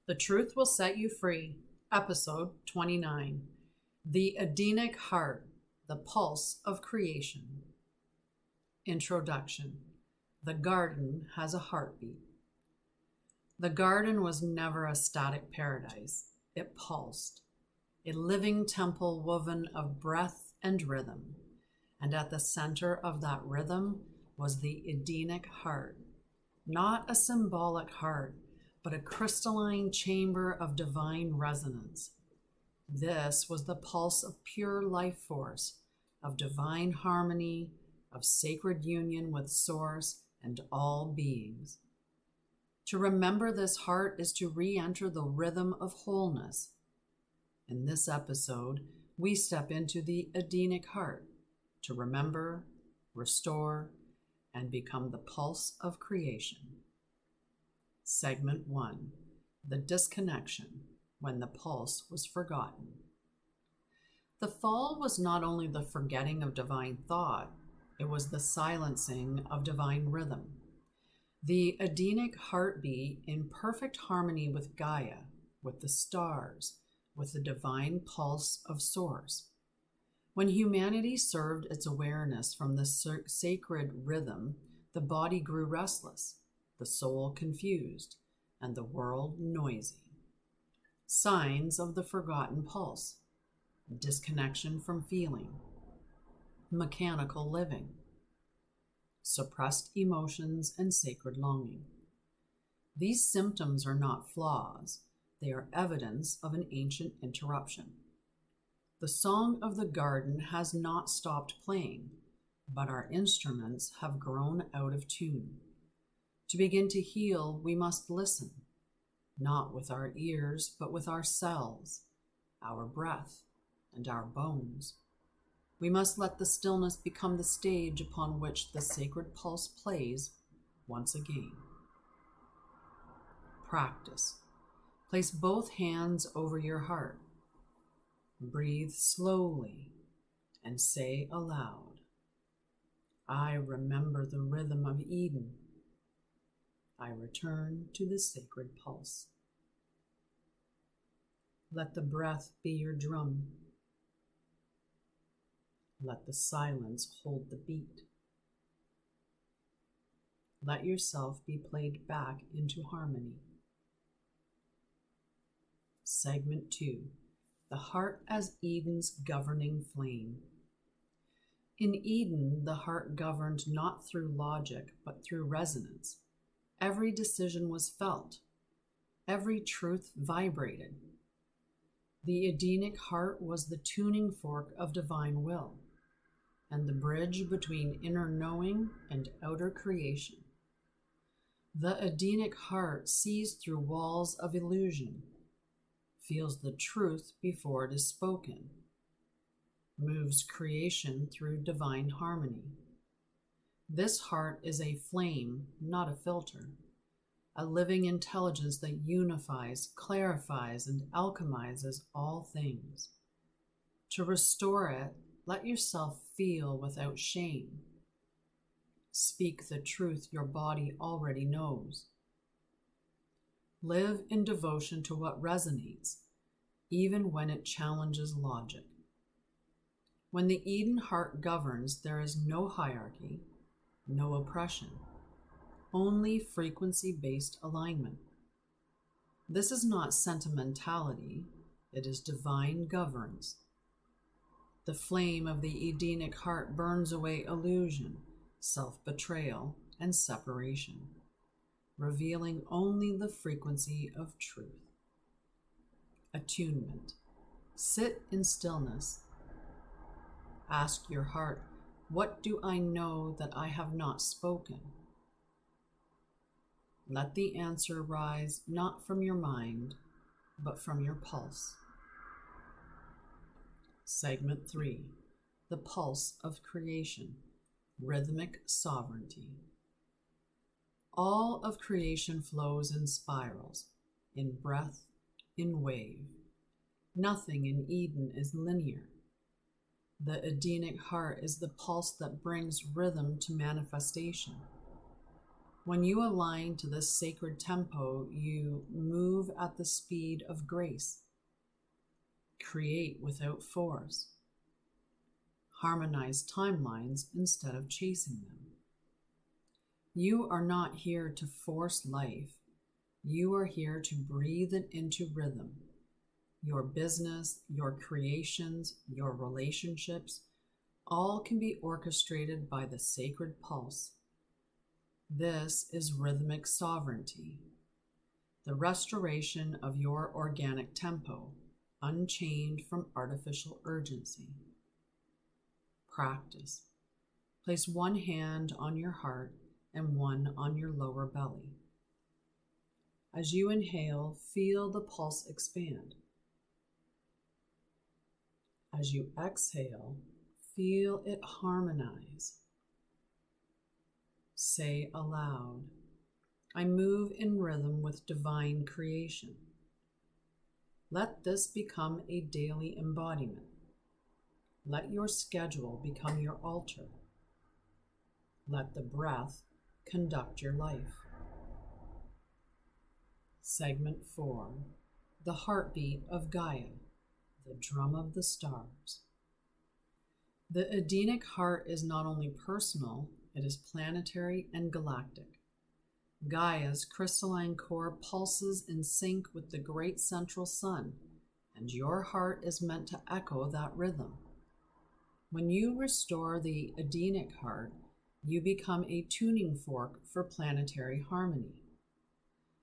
The Truth Will Set You Free, Episode 29. The Edenic Heart, the Pulse of Creation. Introduction. The garden has a heartbeat. The garden was never a static paradise. It pulsed, a living temple woven of breath and rhythm. And at the center of that rhythm was the Edenic Heart, not a symbolic heart, but a crystalline chamber of divine resonance. This was the pulse of pure life force, of divine harmony, of sacred union with Source and all beings. To remember this heart is to re-enter the rhythm of wholeness. In this episode, we step into the Edenic Heart to remember, restore, and become the pulse of creation. Segment 1. The Disconnection, when the pulse was forgotten. The fall was not only the forgetting of divine thought, it was the silencing of divine rhythm. The Edenic heartbeat in perfect harmony with Gaia, with the stars, with the divine pulse of Source. When humanity served its awareness from the sacred rhythm, the body grew restless, the soul confused, and the world noisy. Signs of the forgotten pulse: disconnection from feeling, mechanical living, suppressed emotions, and sacred longing. These symptoms are not flaws, they are evidence of an ancient interruption. The song of the garden has not stopped playing, but our instruments have grown out of tune. To begin to heal, we must listen, not with our ears, but with our cells, our breath, and our bones. We must let the stillness become the stage upon which the sacred pulse plays once again. Practice. Place both hands over your heart. Breathe slowly and say aloud, I remember the rhythm of Eden. I return to the sacred pulse. Let the breath be your drum. Let the silence hold the beat. Let yourself be played back into harmony. Segment 2. The heart as Eden's governing flame. In Eden, the heart governed not through logic, but through resonance. Every decision was felt. Every truth vibrated. The Edenic heart was the tuning fork of divine will, and the bridge between inner knowing and outer creation. The Edenic heart sees through walls of illusion, feels the truth before it is spoken, moves creation through divine harmony. This heart is a flame, not a filter, a living intelligence that unifies, clarifies, and alchemizes all things. To restore it, let yourself feel without shame. Speak the truth your body already knows. Live in devotion to what resonates, even when it challenges logic. When the Eden heart governs, there is no hierarchy, no oppression, only frequency-based alignment. This is not sentimentality, it is divine governance. The flame of the Edenic heart burns away illusion, self-betrayal, and separation, revealing only the frequency of truth. Attunement. Sit in stillness. Ask your heart, what do I know that I have not spoken? Let the answer rise not from your mind, but from your pulse. Segment 3. The Pulse of Creation. Rhythmic Sovereignty. All of creation flows in spirals, in breath, in wave. Nothing in Eden is linear. The Edenic heart is the pulse that brings rhythm to manifestation. When you align to this sacred tempo, you move at the speed of grace, create without force, harmonize timelines instead of chasing them. You are not here to force life. You are here to breathe it into rhythm. Your business, your creations, your relationships, all can be orchestrated by the sacred pulse. This is rhythmic sovereignty, the restoration of your organic tempo, unchained from artificial urgency. Practice. Place one hand on your heart and one on your lower belly. As you inhale, feel the pulse expand. As you exhale, feel it harmonize. Say aloud, I move in rhythm with divine creation. Let this become a daily embodiment. Let your schedule become your altar. Let the breath conduct your life. Segment 4. The heartbeat of Gaia, the drum of the stars. The Edenic Heart is not only personal, it is planetary and galactic. Gaia's crystalline core pulses in sync with the great central sun, and your heart is meant to echo that rhythm. When you restore the Edenic Heart, you become a tuning fork for planetary harmony.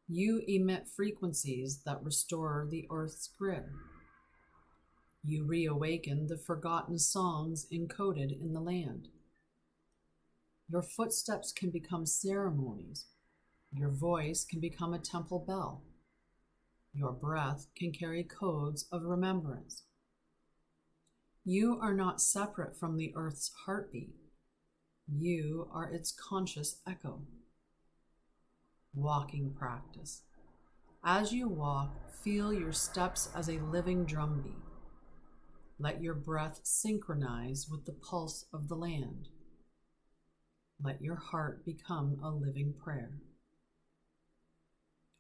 You emit frequencies that restore the Earth's grid. You reawaken the forgotten songs encoded in the land. Your footsteps can become ceremonies. Your voice can become a temple bell. Your breath can carry codes of remembrance. You are not separate from the Earth's heartbeat. You are its conscious echo. Walking practice. As you walk, feel your steps as a living drumbeat. Let your breath synchronize with the pulse of the land. Let your heart become a living prayer.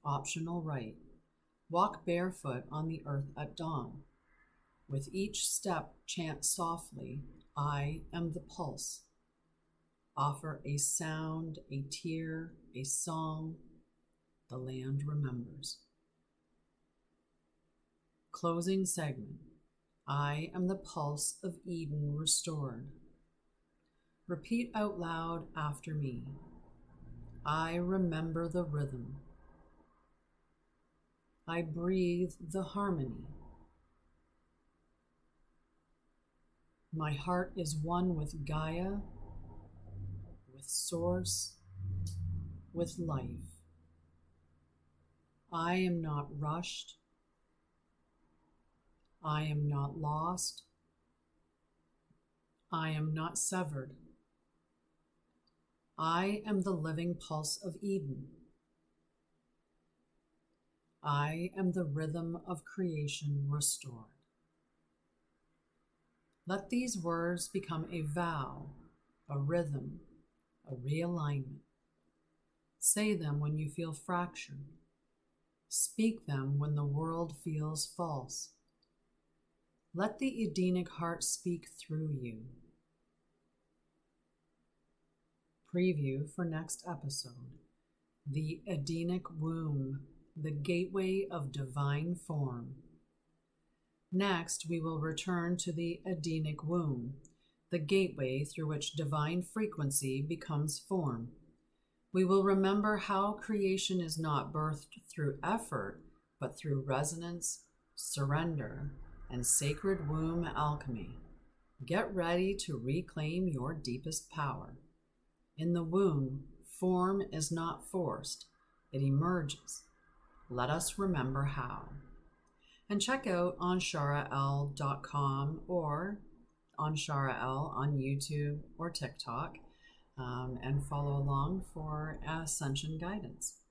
Optional rite. Walk barefoot on the earth at dawn. With each step, chant softly, I am the pulse. Offer a sound, a tear, a song. The land remembers. Closing segment. I am the pulse of Eden restored. Repeat out loud after me. I remember the rhythm. I breathe the harmony. My heart is one with Gaia, with Source, with life. I am not rushed. I am not lost. I am not severed. I am the living pulse of Eden. I am the rhythm of creation restored. Let these words become a vow, a rhythm, a realignment. Say them when you feel fractured. Speak them when the world feels false. Let the Edenic Heart speak through you. Preview for next episode. The Edenic Womb, the gateway of divine form. Next, we will return to the Edenic Womb, the gateway through which divine frequency becomes form. We will remember how creation is not birthed through effort, but through resonance, surrender, and sacred womb alchemy. Get ready to reclaim your deepest power. In the womb, form is not forced, it emerges. Let us remember how. And check out Anshara'El.com or Anshara'El on YouTube or TikTok, and follow along for Ascension guidance.